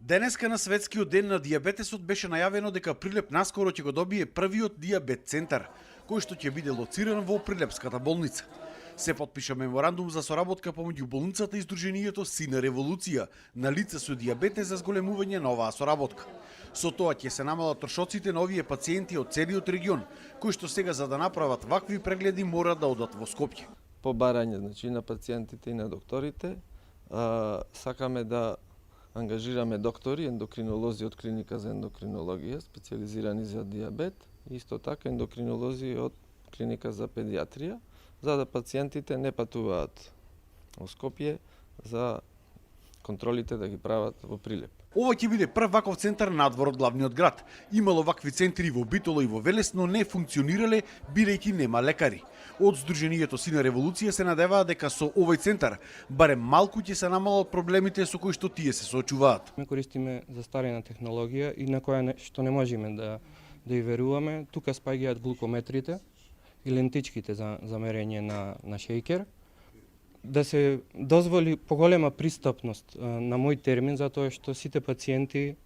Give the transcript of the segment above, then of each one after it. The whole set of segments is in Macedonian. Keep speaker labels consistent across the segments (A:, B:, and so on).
A: Денеска на светскиот ден на дијабетесот беше најавено дека Прилеп наскоро ќе го добие првиот дијабет центар, кој што ќе биде лоциран во Прилепската болница. Се потпиша меморандум за соработка помеѓу болницата и Сдруженијето Сина револуција на лица со дијабетес за зголемување на оваа соработка. Со тоа ќе се намалат трошоците на овие пациенти од целиот регион, кои што сега за да направат вакви прегледи мора да одат во Скопје.
B: Побарање на пациентите и на докторите, сакаме да ангажираме доктори, ендокринолози од клиника за ендокринологија, специализирани за дијабет, и исто така ендокринолози од клиника за педиатрија, за да пациентите не патуваат во Скопје за контролите да ги прават во Прилеп.
A: Ова ќе биде прв ваков центар надвор од главниот град. Имало вакви центри во Битола и во Велес, но не функционирале бидејќи нема лекари. Од Сдруженијето Сина револуција се надеваат дека со овој центар барем малку ќе се намалат проблемите со кои што тие се соочуваат.
C: Ме користиме застарена технологија и на која што не можеме да ја веруваме. Тука спаѓаат глукометрите и лентичките за мерење на шејкер. Да се дозволи поголема пристапност на мој термин, затоа што сите пациенти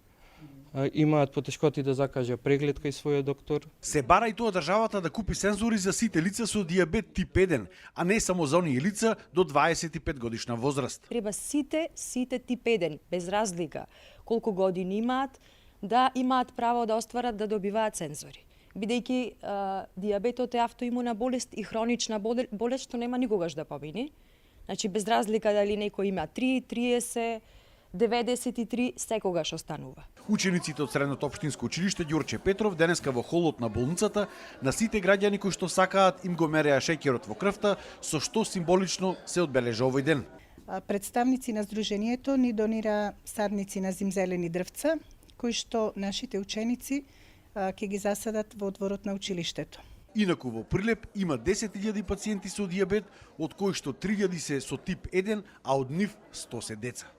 C: имаат потешкоти да закажа преглед кај својот доктор.
A: Се бара и тоа државата да купи сензори за сите лица со дијабет тип 1, а не само за оние лица до 25 годишна возраст.
D: Треба сите тип 1, без разлика колку години имаат, да имаат право да остварат да добиваат сензори. Бидејќи дијабетот е автоимуна болест и хронична болест што нема никогаш да помине. Значи, без разлика дали некој има 3, 30, 93, секогаш останува.
A: Учениците од Средното општинско училиште Ѓорче Петров денеска во холот на болницата на сите граѓани кои што сакаат им го мереа шеќерот во крвта, со што символично се одбележа овој ден.
E: Представници на Сдруженијето ни донира садници на зимзелени дрвца, кои што нашите ученици ќе ги засадат во дворот на училиштето.
A: Инаку во Прилеп има 10.000 пациенти со дијабет, од кои што 3.000 се со тип 1, а од нив 100 се деца.